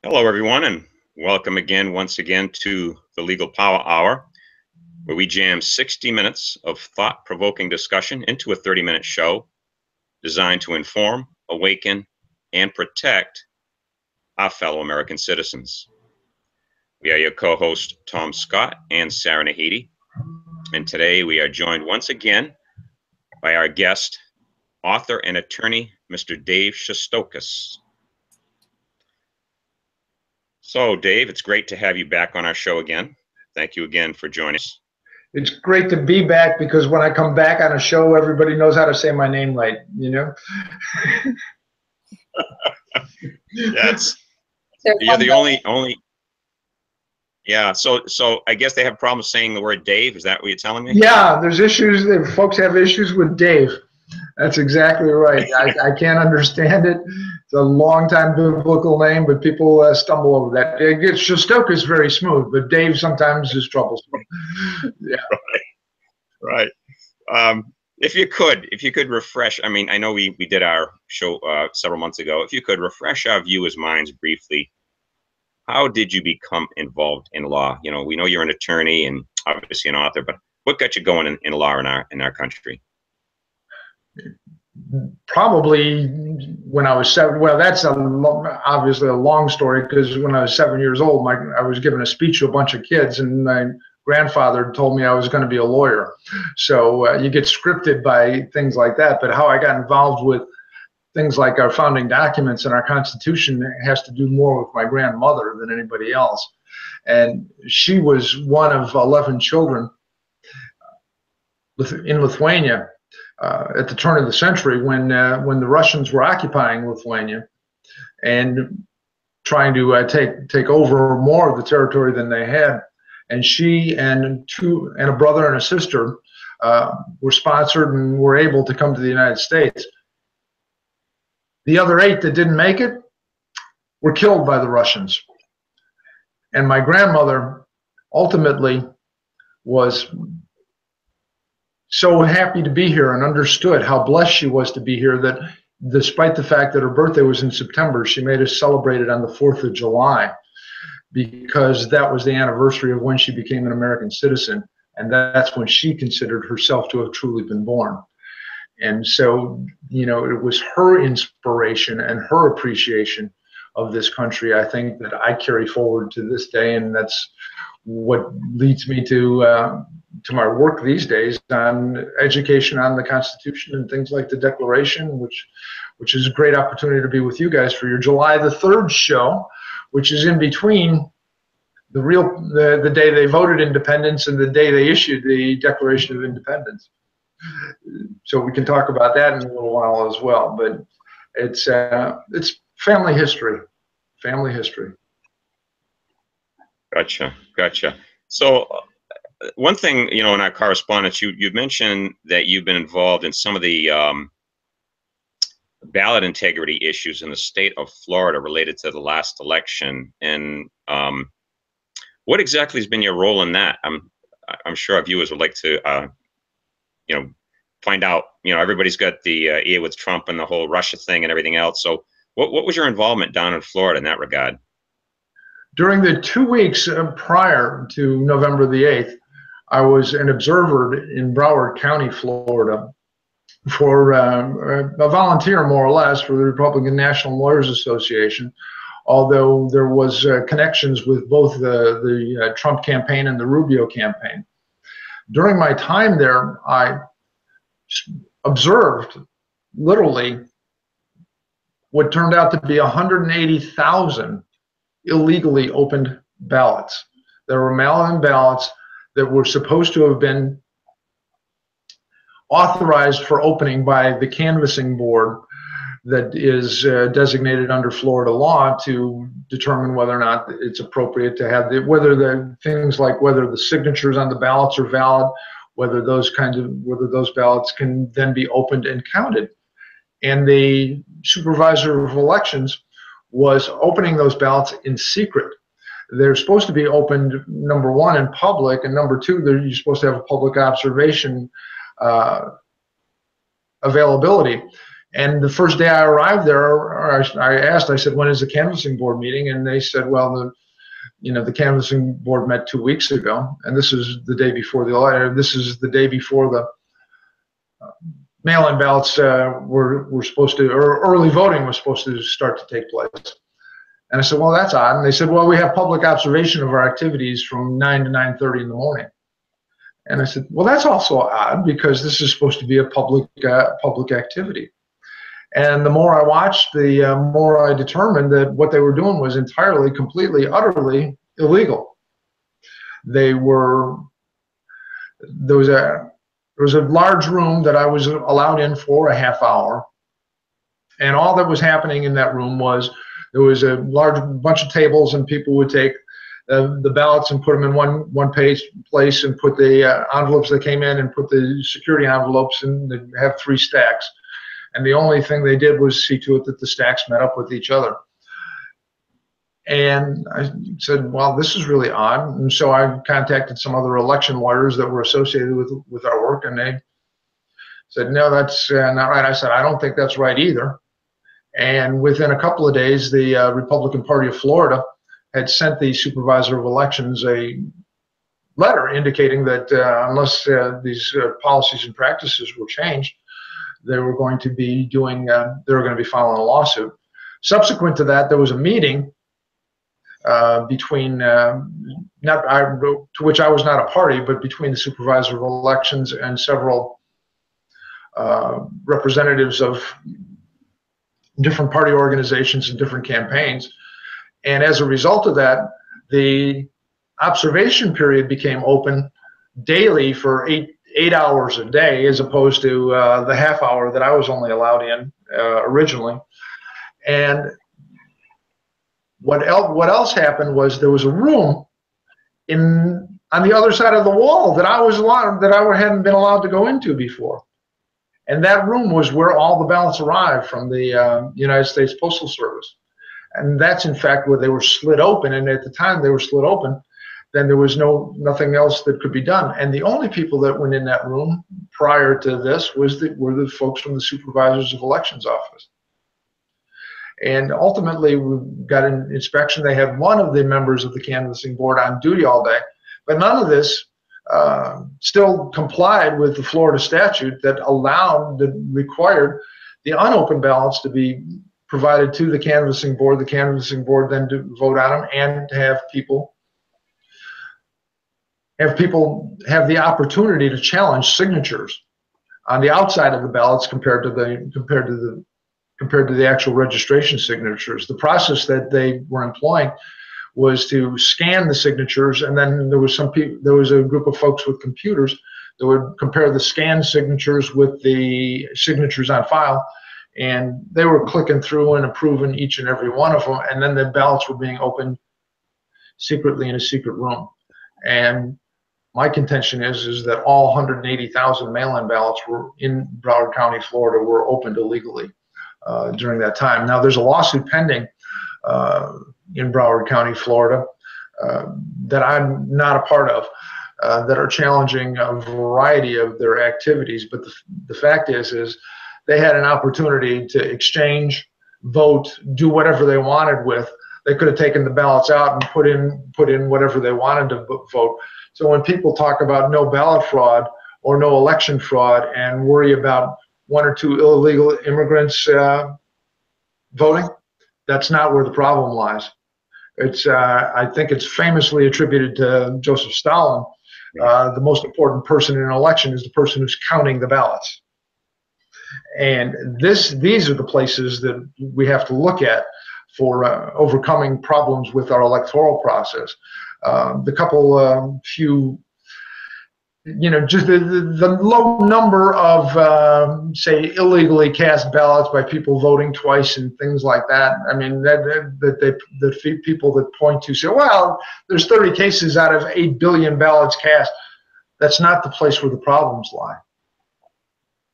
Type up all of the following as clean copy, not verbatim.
Hello, everyone, and welcome once again, to the Legal Power Hour, where we jam 60 minutes of thought-provoking discussion into a 30-minute show designed to inform, awaken, and protect our fellow American citizens. We are your co-hosts, Tom Scott and Sarah Nahidi, and today we are joined once again by our guest, author and attorney, Mr. Dave Shestokas. So, Dave, it's great to have you back on our show again. Thank you again for joining us. It's great to be back because when I come back on a show, everybody knows how to say my name right, you know? Yes. You're the only. Yeah, so I guess they have problems saying the word Dave. Is that what you're telling me? Yeah, there's issues. Folks have issues with Dave. That's exactly right. I can't understand it. It's a long-time biblical name, but people stumble over that. Shestokas is very smooth, but Dave sometimes is troublesome. Yeah. Right. If you could refresh, I mean, I know we did our show several months ago. If you could refresh our viewers' minds briefly, how did you become involved in law? You know, we know you're an attorney and obviously an author, but what got you going in law in our country? Probably when I was 7. Well, that's obviously a long story, because when I was 7 years old, I was giving a speech to a bunch of kids, and my grandfather told me I was going to be a lawyer. So you get scripted by things like that. But how I got involved with things like our founding documents and our Constitution has to do more with my grandmother than anybody else. And she was one of 11 children in Lithuania at the turn of the century, when the Russians were occupying Lithuania and trying to take over more of the territory than they had. And she and a brother and a sister were sponsored and were able to come to the United States. The other 8 that didn't make it were killed by the Russians. And my grandmother ultimately was so happy to be here and understood how blessed she was to be here, that despite the fact that her birthday was in September, she made us celebrate it on the 4th of July, because that was the anniversary of when she became an American citizen. And that's when she considered herself to have truly been born. And so, you know, it was her inspiration and her appreciation of this country, I think, that I carry forward to this day. And that's what leads me to my work these days on education on the Constitution and things like the Declaration, which is a great opportunity to be with you guys for your July the 3rd show, which is in between the day they voted independence and the day they issued the Declaration of Independence. So we can talk about that in a little while as well. But it's family history. Family history. Gotcha. So one thing, you know, in our correspondence, you've mentioned that you've been involved in some of the ballot integrity issues in the state of Florida related to the last election. And what exactly has been your role in that? I'm sure our viewers would like to, you know, find out. You know, everybody's got the ear with Trump and the whole Russia thing and everything else. So what was your involvement down in Florida in that regard? During the 2 weeks prior to November the 8th, I was an observer in Broward County, Florida, for a volunteer, more or less, for the Republican National Lawyers Association, although there was connections with both the Trump campaign and the Rubio campaign. During my time there, I observed literally what turned out to be 180,000 illegally opened ballots. There were mail-in ballots that were supposed to have been authorized for opening by the canvassing board that is designated under Florida law to determine whether or not it's appropriate to have whether the signatures on the ballots are valid, whether those ballots can then be opened and counted. And the supervisor of elections was opening those ballots in secret. They're supposed to be opened, number one, in public, and number two, you're supposed to have a public observation availability. And the first day I arrived there, I asked, I said, when is the canvassing board meeting? And they said, well, the canvassing board met 2 weeks ago, and this is the day before the election. This is the day before the mail-in ballots were supposed to, or early voting was supposed to start to take place. And I said, well, that's odd. And they said, well, we have public observation of our activities from 9 to 9:30 in the morning. And I said, well, that's also odd, because this is supposed to be a public activity. And the more I watched, the more I determined that what they were doing was entirely, completely, utterly illegal. There was a large room that I was allowed in for a half hour. And all that was happening in that room was there was a large bunch of tables, and people would take the ballots and put them in one place, and put the envelopes that came in, and put the security envelopes, and they'd have 3 stacks. And the only thing they did was see to it that the stacks met up with each other. And I said, well, this is really odd. And so I contacted some other election lawyers that were associated with our work, and they said, no, that's not right. I said, I don't think that's right either. And within a couple of days, the Republican Party of Florida had sent the supervisor of elections a letter indicating that unless these policies and practices were changed, they were going to be filing a lawsuit. Subsequent to that, there was a meeting between, to which I was not a party, but between the supervisor of elections and several representatives of different party organizations and different campaigns. And as a result of that, the observation period became open daily for eight hours a day, as opposed to the half hour that I was only allowed in originally. And what else happened was there was a room on the other side of the wall that I hadn't been allowed to go into before. And that room was where all the ballots arrived from the United States Postal Service. And that's in fact where they were slid open. And at the time they were slid open, then there was nothing else that could be done. And the only people that went in that room prior to this were the folks from the Supervisors of Elections office. And ultimately we got an inspection. They had one of the members of the canvassing board on duty all day, but none of this still complied with the Florida statute that required the unopened ballots to be provided to the canvassing board then to vote on them, and to have people have the opportunity to challenge signatures on the outside of the ballots compared to the actual registration signatures. The process that they were employing was to scan the signatures, and then there was a group of folks with computers that would compare the scanned signatures with the signatures on file, and they were clicking through and approving each and every one of them, and then the ballots were being opened secretly in a secret room. And my contention is that all 180,000 mail-in ballots were in Broward County, Florida, were opened illegally during that time. Now there's a lawsuit pending in Broward County, Florida, that I'm not a part of, that are challenging a variety of their activities. But the fact is they had an opportunity to exchange, vote, do whatever they wanted with. They could have taken the ballots out and put in whatever they wanted to vote. So when people talk about no ballot fraud or no election fraud and worry about 1 or 2 illegal immigrants voting, that's not where the problem lies. I think it's famously attributed to Joseph Stalin. The most important person in an election is the person who's counting the ballots. And these are the places that we have to look at for overcoming problems with our electoral process. Just the low number of, say, illegally cast ballots by people voting twice and things like that. I mean, the people that point to say, well, there's 30 cases out of 8 billion ballots cast. That's not the place where the problems lie.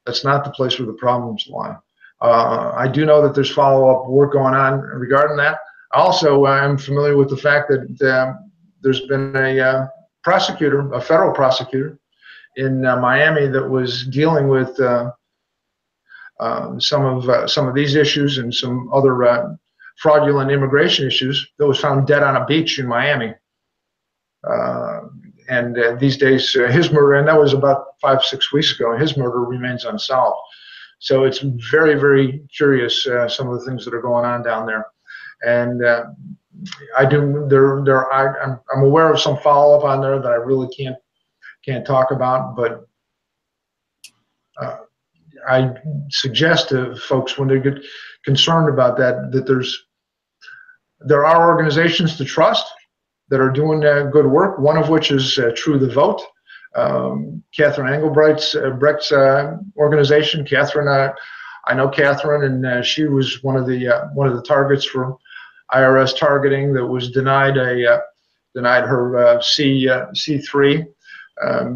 That's not the place where the problems lie. I do know that there's follow-up work going on regarding that. Also, I'm familiar with the fact that there's been a federal prosecutor in Miami that was dealing with some of these issues and some other fraudulent immigration issues, that was found dead on a beach in Miami. And these days, his murder, and that was about 5-6 weeks ago, his murder remains unsolved. So it's very, very curious, some of the things that are going on down there. And I'm aware of some follow-up on there that I really can't talk about, but I suggest to folks when they get concerned about that there are organizations to trust that are doing good work. One of which is True the Vote, Catherine Engelbrecht's organization. Catherine, I know Catherine, and she was one of the targets for IRS targeting that was denied her C3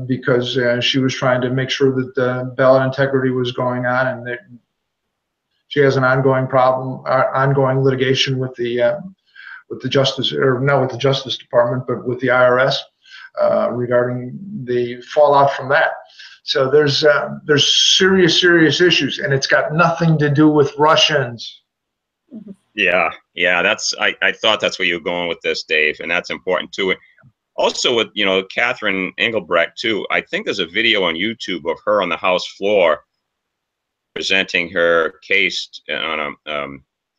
because she was trying to make sure that the ballot integrity was going on, and that she has an ongoing litigation with the Justice, or not with the Justice Department, but with the IRS regarding the fallout from that. So there's serious issues, and it's got nothing to do with Russians. Yeah, I thought that's where you were going with this, Dave, and that's important too. Also, with Catherine Engelbrecht too, I think there's a video on YouTube of her on the House floor presenting her case on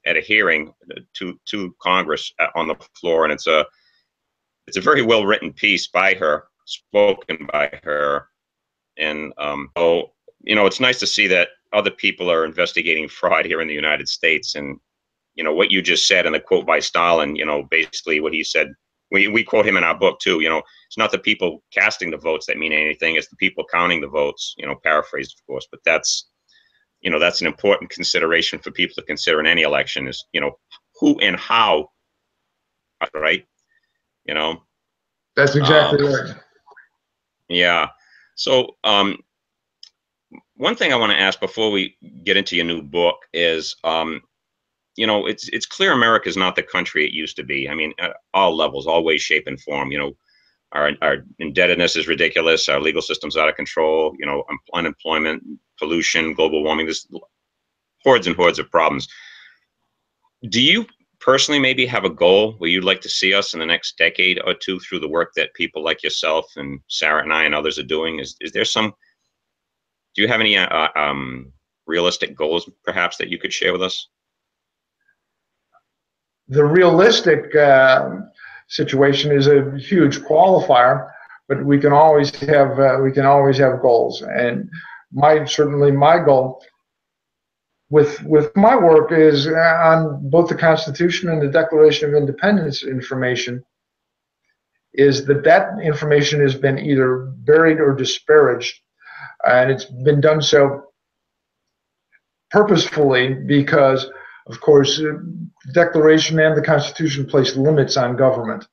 at a hearing to Congress on the floor, and it's a very well written piece by her, spoken by her, and so it's nice to see that other people are investigating fraud here in the United States. And what you just said in the quote by Stalin, basically what he said, we quote him in our book too. It's not the people casting the votes that mean anything; it's the people counting the votes. Paraphrased, of course, but that's an important consideration for people to consider in any election is, who and how, right? That's exactly right. Yeah. So one thing I want to ask before we get into your new book is, it's clear America is not the country it used to be. I mean, at all levels, all ways, shape, and form. Our indebtedness is ridiculous. Our legal system's out of control. Unemployment, pollution, global warming. There's hordes and hordes of problems. Do you personally maybe have a goal where you'd like to see us in the next decade or two through the work that people like yourself and Sarah and I and others are doing? Is there some? Do you have any realistic goals, perhaps, that you could share with us? The realistic situation is a huge qualifier, but we can always have goals. And certainly my goal with my work is on both the Constitution and the Declaration of Independence information, is that information has been either buried or disparaged, and it's been done so purposefully because, of course, the Declaration and the Constitution place limits on government.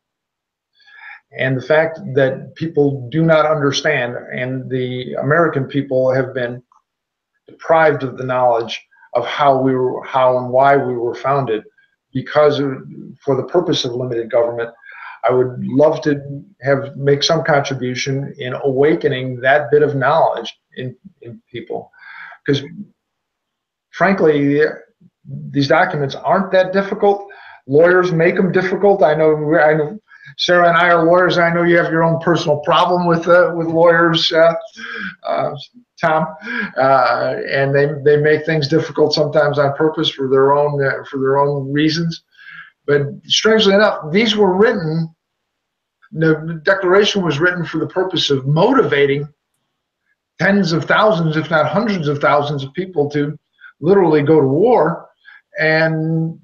And the fact that people do not understand, and the American people have been deprived of the knowledge of how and why we were founded, for the purpose of limited government, I would love to make some contribution in awakening that bit of knowledge in people. Because frankly, these documents aren't that difficult. Lawyers make them difficult. I know Sarah and I are lawyers. I know you have your own personal problem with lawyers, Tom, and they make things difficult sometimes on purpose for their own reasons. But strangely enough, these were written. The Declaration was written for the purpose of motivating tens of thousands, if not hundreds of thousands, of people to literally go to war, and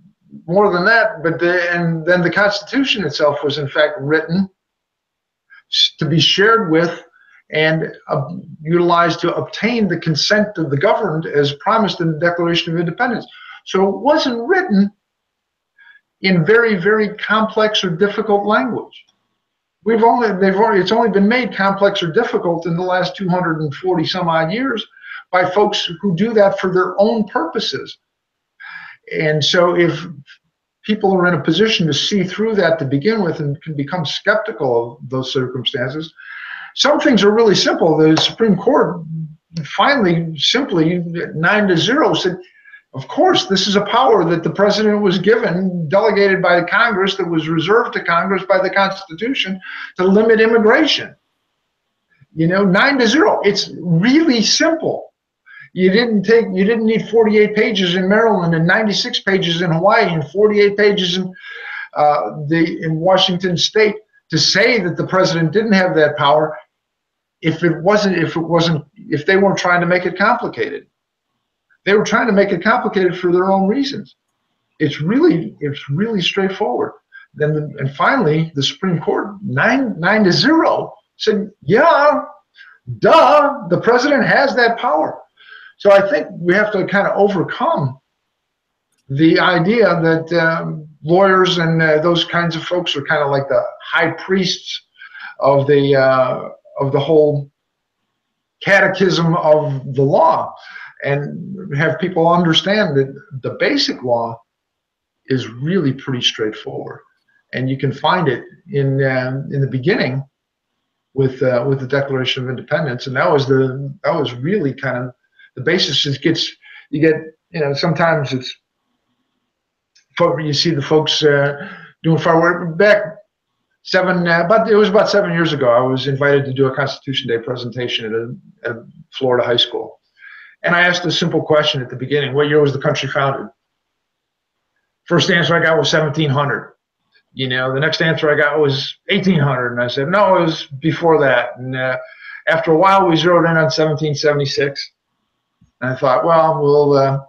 more than that. And then the Constitution itself was in fact written to be shared with and utilized to obtain the consent of the governed as promised in the Declaration of Independence. So it wasn't written in very, very complex or difficult language. It's only been made complex or difficult in the last 240 some odd years by folks who do that for their own purposes. And so if people are in a position to see through that to begin with and can become skeptical of those circumstances, some things are really simple. The Supreme Court finally, simply 9-0 said, of course, this is a power that the president was given, delegated by the Congress, that was reserved to Congress by the Constitution to limit immigration. 9-0. It's really simple. You didn't need 48 pages in Maryland and 96 pages in Hawaii and 48 pages in Washington State to say that the president didn't have that power if they weren't trying to make it complicated. They were trying to make it complicated for their own reasons. It's really straightforward. And finally, the Supreme Court, 9-0, said, yeah, duh, the president has that power. So I think we have to kind of overcome the idea that lawyers and those kinds of folks are kind of like the high priests of the whole catechism of the law, and have people understand that the basic law is really pretty straightforward, and you can find it in the beginning with the Declaration of Independence, and that was really kind of the basis. Sometimes it's you see the folks doing far work back. But it was about 7 years ago. I was invited to do a Constitution Day presentation at a Florida high school, and I asked a simple question at the beginning: what year was the country founded? First answer I got was 1700. The next answer I got was 1800, and I said no, it was before that. And after a while, we zeroed in on 1776, and I thought, well, we'll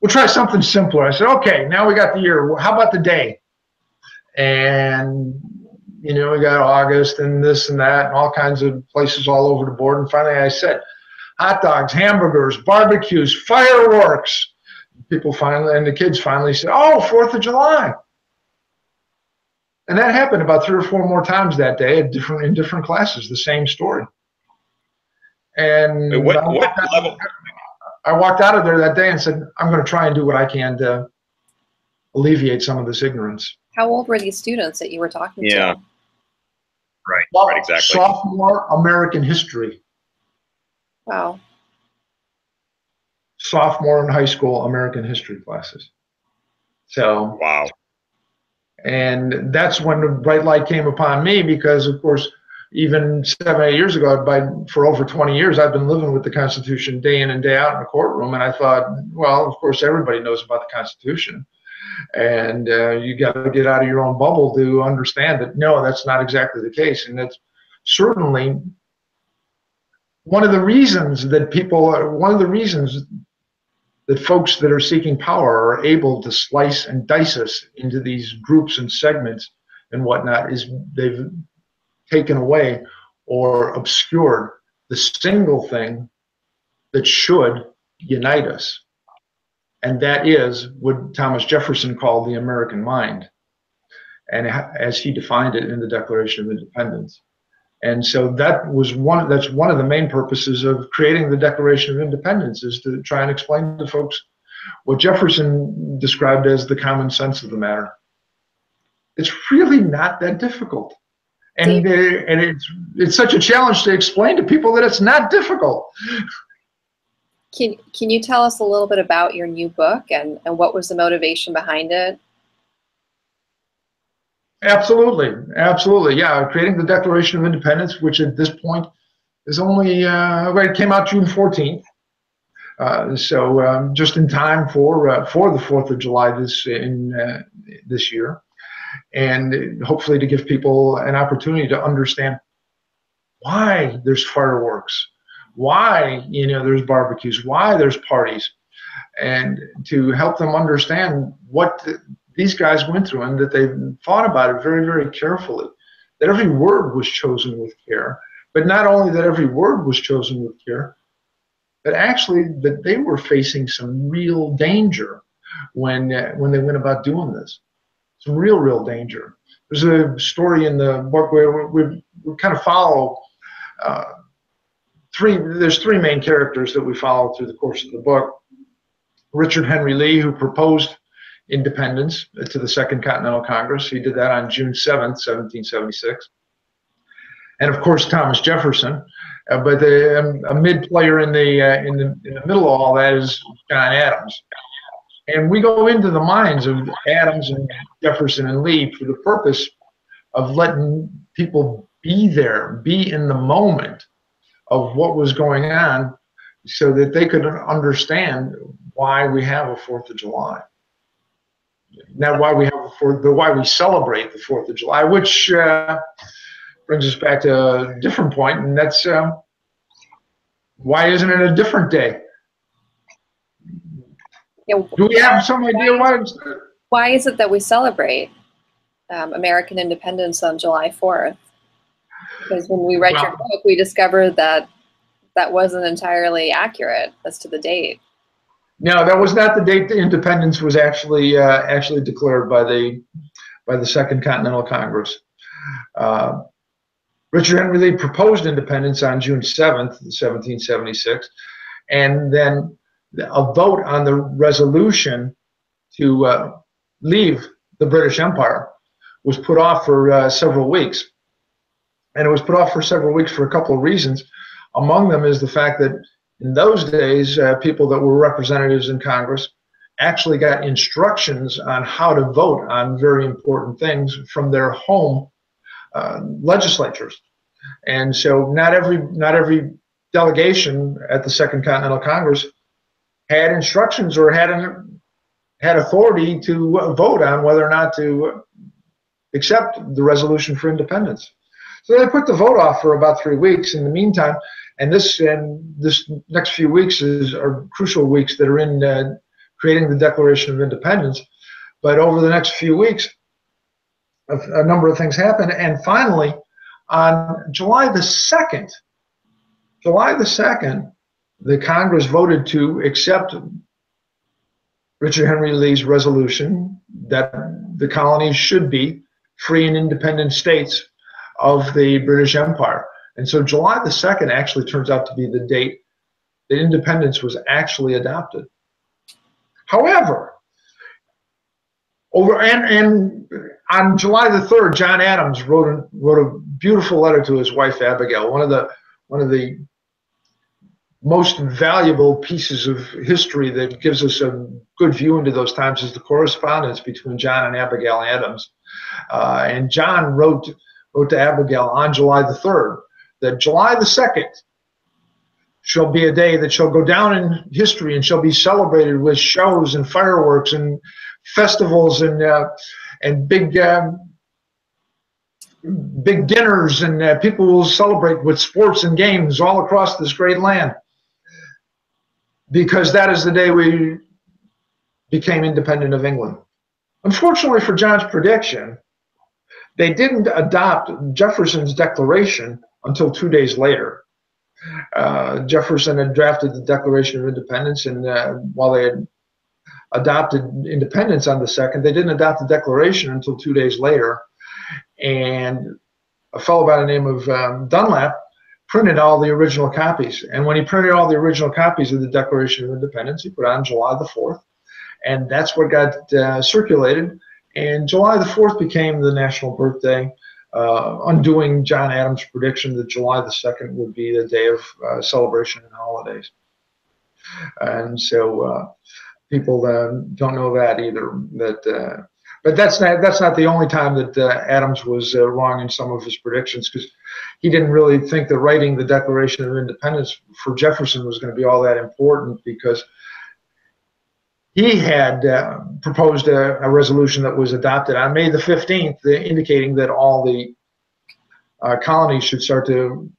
try something simpler. I said, okay, now we got the year. How about the day? And we got August and this and that and all kinds of places all over the board. And finally I said, hot dogs, hamburgers, barbecues, fireworks. The kids finally said, oh, 4th of July. And that happened about 3 or 4 more times that day in different classes, the same story. And I walked out of there that day and said, I'm going to try and do what I can to alleviate some of this ignorance. How old were these students that you were talking to? Yeah. Right, exactly. Sophomore American history. Wow. Sophomore in high school American history classes. So. Wow. And that's when the bright light came upon me, because, of course, even 7 or 8 years ago, for over 20 years, I've been living with the Constitution day in and day out in the courtroom. And I thought, well, of course, everybody knows about the Constitution. And you got to get out of your own bubble to understand that, no, that's not exactly the case. And that's certainly one of the reasons that folks that are seeking power are able to slice and dice us into these groups and segments and whatnot, is they've taken away or obscured the single thing that should unite us. And that is what Thomas Jefferson called the American mind, and as he defined it in the Declaration of Independence. And so that's one of the main purposes of creating the Declaration of Independence, is to try and explain to folks what Jefferson described as the common sense of the matter. It's really not that difficult. And it's such a challenge to explain to people that it's not difficult. Can you tell us a little bit about your new book and what was the motivation behind it? Absolutely. Yeah, creating the Declaration of Independence, which at this point is only, it came out June 14th. So just in time for the 4th of July this year. And hopefully to give people an opportunity to understand why there's fireworks, why there's barbecues, why there's parties, and to help them understand what these guys went through, and that they thought about it very, very carefully, that every word was chosen with care, but not only that every word was chosen with care, but actually that they were facing some real danger when they went about doing this. Some real danger. There's a story in the book where we kind of follow there's 3 main characters that we follow through the course of the book. Richard Henry Lee, who proposed independence to the Second Continental Congress. He did that on June 7th, 1776. and of course Thomas Jefferson. But a mid player in the middle of all that is John Adams. And we go into the minds of Adams and Jefferson and Lee for the purpose of letting people be there, be in the moment of what was going on, so that they could understand why we have a 4th of July. Now, why we have why we celebrate the 4th of July, which brings us back to a different point, and that's why isn't it a different day? Yeah, do we have some idea why? Why is it that we celebrate American independence on July 4th? Because when we read your book, we discovered that that wasn't entirely accurate as to the date. No, that was not the date the independence was actually declared by the Second Continental Congress. Richard Henry Lee proposed independence on June 7th, 1776, and then a vote on the resolution to leave the British Empire was put off for several weeks. And it was put off for several weeks for a couple of reasons. Among them is the fact that in those days, people that were representatives in Congress actually got instructions on how to vote on very important things from their home legislatures. And so not every delegation at the Second Continental Congress had instructions or had authority to vote on whether or not to accept the resolution for independence. So they put the vote off for about 3 weeks. In the meantime, and this next few weeks are crucial weeks that are in creating the Declaration of Independence. But over the next few weeks, a number of things happened, and finally, on July the 2nd, the Congress voted to accept Richard Henry Lee's resolution that the colonies should be free and independent states of the British Empire. And so July the 2nd actually turns out to be the date that independence was actually adopted. However, on July the 3rd, John Adams wrote a beautiful letter to his wife Abigail. One of the most valuable pieces of history that gives us a good view into those times is the correspondence between John and Abigail Adams. And John wrote to Abigail on July the 3rd that July the 2nd shall be a day that shall go down in history and shall be celebrated with shows and fireworks and festivals and big dinners, and people will celebrate with sports and games all across this great land, because that is the day we became independent of England. Unfortunately for John's prediction, they didn't adopt Jefferson's declaration until 2 days later. Jefferson had drafted the Declaration of Independence, and while they had adopted independence on the 2nd, they didn't adopt the Declaration until 2 days later. And a fellow by the name of Dunlap printed all the original copies. And when he printed all the original copies of the Declaration of Independence, he put on July the 4th. And that's what got circulated. And July the 4th became the national birthday, undoing John Adams' prediction that July the 2nd would be the day of celebration and holidays. And so people don't know that either. But that's not the only time that Adams was wrong in some of his predictions, because he didn't really think that writing the Declaration of Independence for Jefferson was going to be all that important, because he had proposed a resolution that was adopted on May the 15th, indicating that all the colonies should start to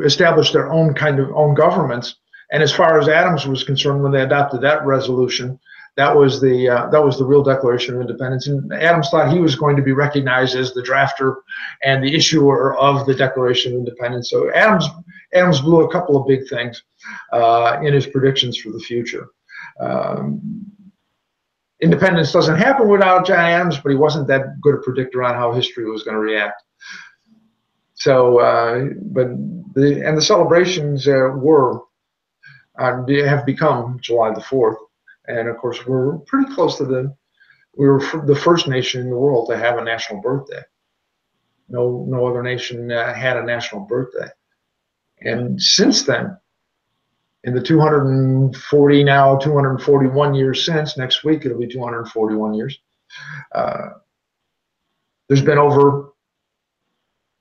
establish their own governments. And as far as Adams was concerned, when they adopted that resolution, that was the real Declaration of Independence. And Adams thought he was going to be recognized as the drafter and the issuer of the Declaration of Independence. So Adams blew a couple of big things in his predictions for the future. Independence doesn't happen without John Adams, but he wasn't that good a predictor on how history was going to react. So, the celebrations have become July the 4th. And of course, we're pretty close to we were the first nation in the world to have a national birthday. No other nation had a national birthday. And since then, in the 241 years since, next week it'll be 241 years, there's been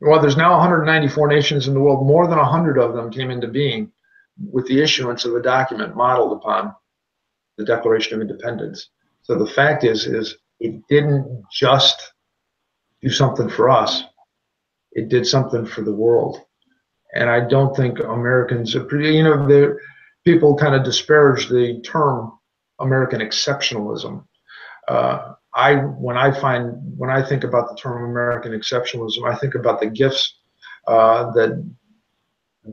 there's now 194 nations in the world. More than 100 of them came into being with the issuance of a document modeled upon the Declaration of Independence. So the fact is it didn't just do something for us. It did something for the world. And I don't think Americans, people kind of disparage the term American exceptionalism. When I think about the term American exceptionalism, I think about the gifts that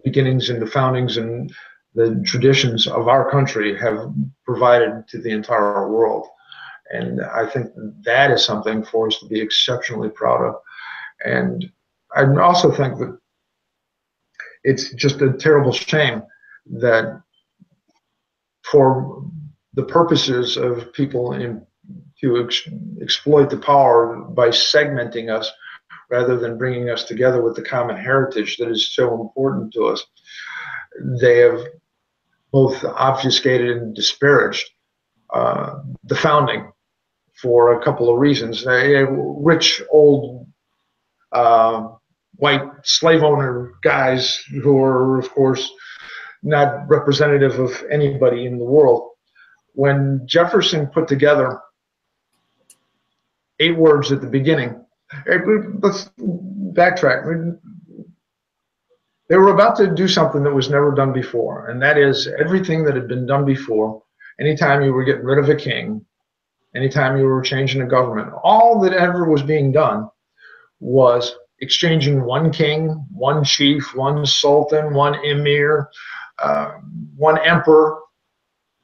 beginnings and the foundings and the traditions of our country have provided to the entire world. And I think that is something for us to be exceptionally proud of. And I also think that it's just a terrible shame that for the purposes of people to exploit the power by segmenting us rather than bringing us together with the common heritage that is so important to us, they have both obfuscated and disparaged the founding for a couple of reasons. Rich old white slave owner guys who are, of course, not representative of anybody in the world. When Jefferson put together 8 words at the beginning, let's backtrack. They were about to do something that was never done before, and that is everything that had been done before. Anytime you were getting rid of a king, anytime you were changing a government, all that ever was being done was exchanging one king, one chief, one sultan, one emir, one emperor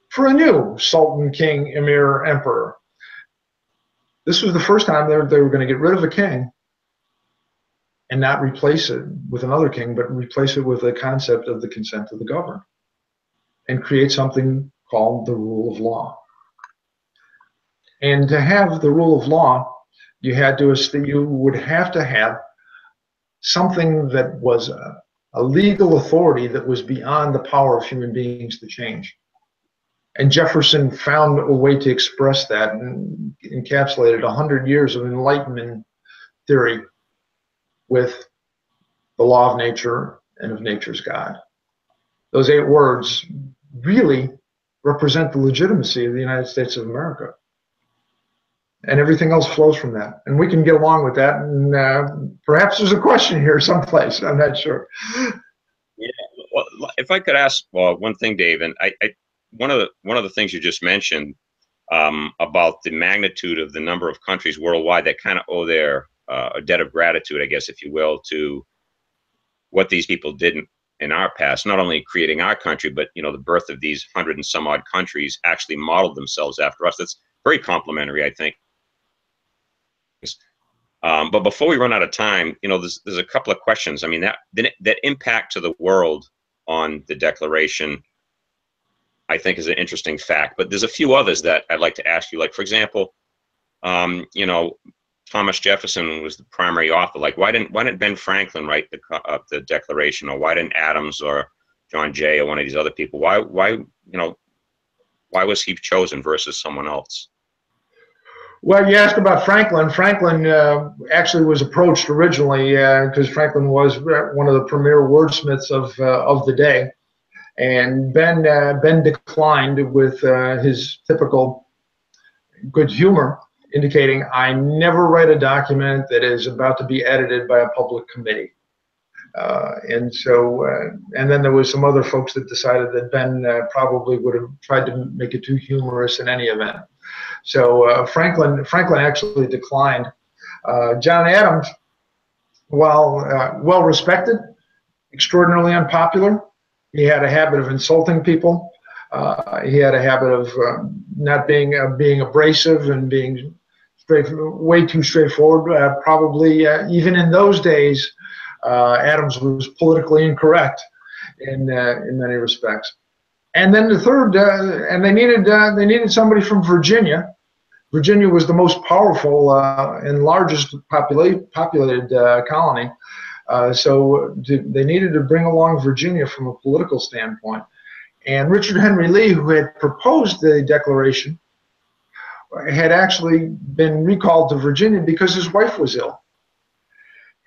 for a new sultan, king, emir, emperor. This was the first time they were going to get rid of a king and not replace it with another king, but replace it with a concept of the consent of the governed and create something called the rule of law. And to have the rule of law, you would have to have something that was a legal authority that was beyond the power of human beings to change. And Jefferson found a way to express that and encapsulated 100 years of Enlightenment theory with the law of nature and of nature's God. Those 8 words really represent the legitimacy of the United States of America. And everything else flows from that. And we can get along with that. And perhaps there's a question here someplace. I'm not sure. Yeah. Well, if I could ask one thing, Dave, and one of the things you just mentioned about the magnitude of the number of countries worldwide that kind of owe their a debt of gratitude, I guess, if you will, to what these people did in our past, not only creating our country, but the birth of these 100 and some odd countries actually modeled themselves after us. That's very complimentary, I think. But before we run out of time, there's a couple of questions. I mean, that impact to the world on the Declaration, I think, is an interesting fact. But there's a few others that I'd like to ask you. Like, for example, Thomas Jefferson was the primary author. Like, why didn't Ben Franklin write the Declaration, or why didn't Adams or John Jay or one of these other people? Why was he chosen versus someone else? Well, you asked about Franklin. Franklin actually was approached originally because Franklin was one of the premier wordsmiths of the day, and Ben declined with his typical good humor, indicating, "I never write a document that is about to be edited by a public committee." And then there was some other folks that decided that Ben probably would have tried to make it too humorous in any event. So Franklin actually declined. John Adams, while well respected, extraordinarily unpopular. He had a habit of insulting people. He had a habit of not being abrasive and being way too straightforward. Probably even in those days, Adams was politically incorrect in many respects. And then the third, and they needed somebody from Virginia Virginia was the most powerful and largest populated colony. So they needed to bring along Virginia from a political standpoint. And Richard Henry Lee, who had proposed the Declaration, had actually been recalled to Virginia because his wife was ill.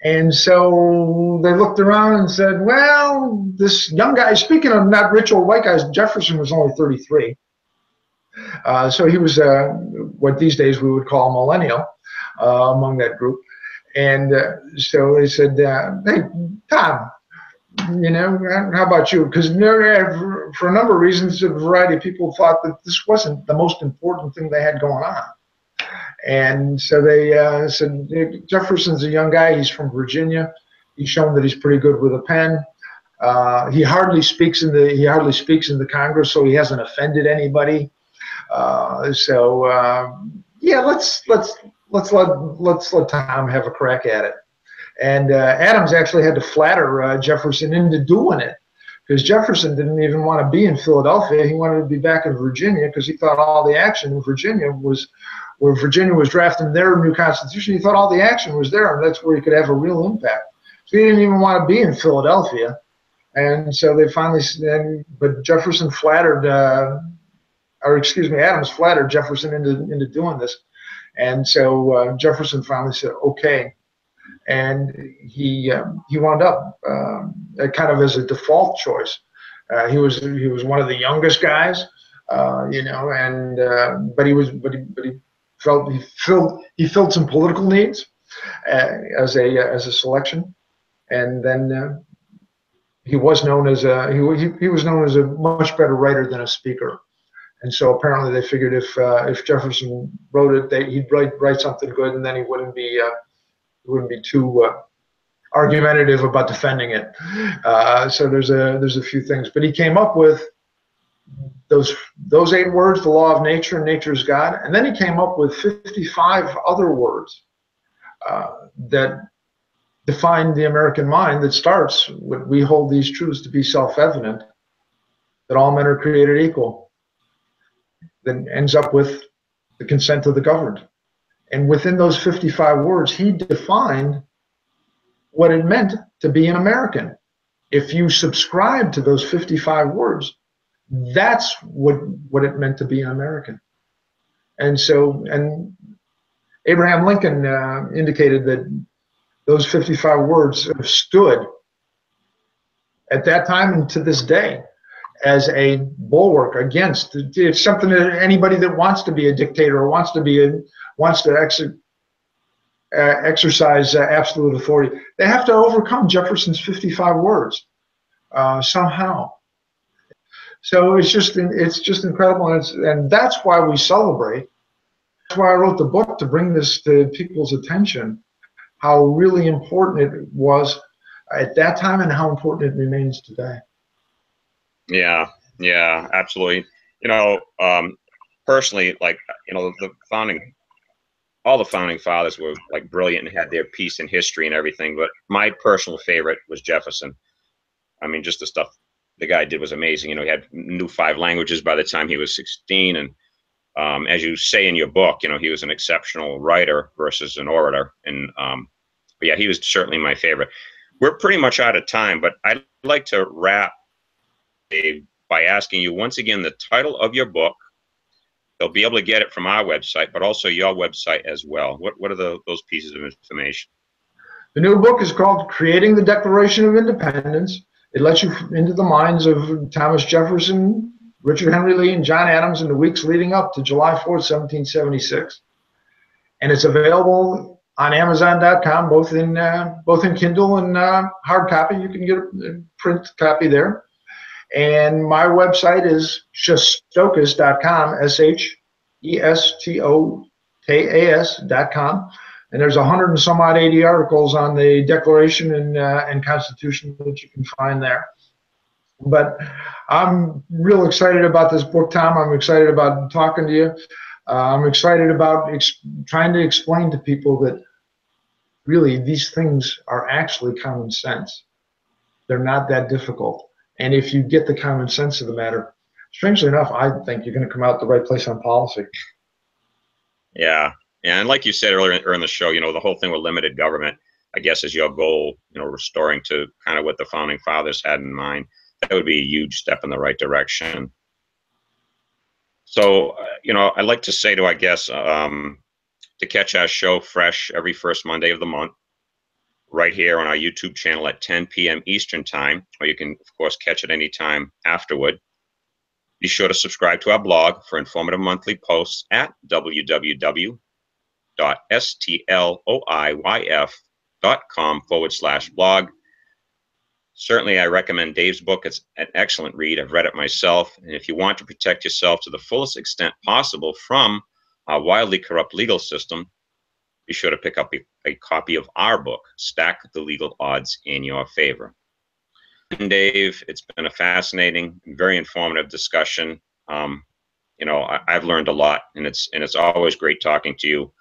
And so they looked around and said, well, this young guy, speaking of not rich old white guys, Jefferson was only 33. So he was what these days we would call a millennial among that group. And so they said, hey, Tom, you know, how about you? Because for a number of reasons, a variety of people thought that this wasn't the most important thing they had going on. And so they said, Jefferson's a young guy. He's from Virginia. He's shown that he's pretty good with a pen. He hardly speaks in the Congress, so he hasn't offended anybody. Yeah, let's let Tom have a crack at it. And Adams actually had to flatter Jefferson into doing it, because Jefferson didn't even want to be in Philadelphia. He wanted to be back in Virginia because he thought all the action in Virginia was where Virginia was drafting their new constitution. He thought all the action was there, and that's where he could have a real impact. So he didn't even want to be in Philadelphia. And so they finally, but Jefferson flattered, Adams flattered Jefferson into doing this. And so Jefferson finally said, okay. And he wound up kind of as a default choice. He was one of the youngest guys, you know, and but he filled some political needs as a selection, and then he was known as he was known as a much better writer than a speaker. And so apparently they figured if Jefferson wrote it, he'd write something good, and then he wouldn't be too argumentative about defending it. So there's a few things, but he came up with those 8 words: the law of nature, and nature is God, and then he came up with 55 other words that define the American mind. That starts with, we hold these truths to be self-evident, that all men are created equal. Then ends up with the consent of the governed. And within those 55 words, he defined what it meant to be an American. If you subscribe to those 55 words, that's what it meant to be an American. And so, and Abraham Lincoln indicated that those 55 words have stood at that time and to this day as a bulwark against. It's something that anybody that wants to be a dictator or wants to exercise absolute authority, they have to overcome Jefferson's 55 words somehow. So it's just incredible, and that's why we celebrate. That's why I wrote the book, to bring this to people's attention, how really important it was at that time and how important it remains today. Yeah, absolutely. You know, personally, like, you know, all the founding fathers were like brilliant and had their piece in history and everything, but my personal favorite was Jefferson. I mean, just the stuff the guy did was amazing. You know, he knew 5 languages by the time he was 16, and as you say in your book, you know, he was an exceptional writer versus an orator. And but yeah, he was certainly my favorite. We're pretty much out of time, but I'd like to wrap by asking you once again the title of your book. They'll be able to get it from our website, but also your website as well. What are those pieces of information? The new book is called Creating the Declaration of Independence. It lets you into the minds of Thomas Jefferson, Richard Henry Lee, and John Adams in the weeks leading up to July 4th, 1776. And it's available on Amazon.com, both in Kindle and hard copy. You can get a print copy there. And my website is Shestokas.com, Shestokas.com. And there's 100 and some odd 80 articles on the Declaration and Constitution that you can find there. But I'm real excited about this book, Tom. I'm excited about talking to you. I'm excited about trying to explain to people that really these things are actually common sense. They're not that difficult. And if you get the common sense of the matter, strangely enough, I think you're going to come out the right place on policy. Yeah. And like you said earlier in the show, the whole thing with limited government, I guess, is your goal, restoring to kind of what the founding fathers had in mind. That would be a huge step in the right direction. So, I'd like to say to, I guess, to catch our show fresh every first Monday of the month, right here on our YouTube channel at 10 p.m. Eastern Time, or you can, of course, catch it anytime afterward. Be sure to subscribe to our blog for informative monthly posts at www.stloiyf.com/blog. Certainly, I recommend Dave's book. It's an excellent read. I've read it myself. And if you want to protect yourself to the fullest extent possible from our wildly corrupt legal system, be sure to pick up a copy of our book, Stack the Legal Odds in Your Favor. And Dave, it's been a fascinating and very informative discussion. I've learned a lot, and it's always great talking to you.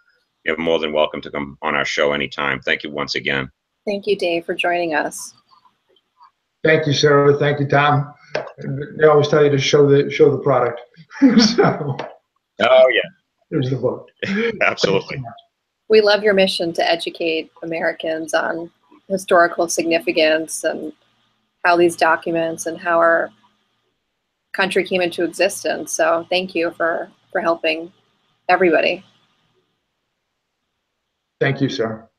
You're more than welcome to come on our show anytime. Thank you once again. Thank you, Dave, for joining us. Thank you, Sarah. Thank you, Tom. They always tell you to show the product. So, oh yeah, there's the book. Absolutely. We love your mission to educate Americans on historical significance and how these documents and how our country came into existence. So thank you for helping everybody. Thank you, sir.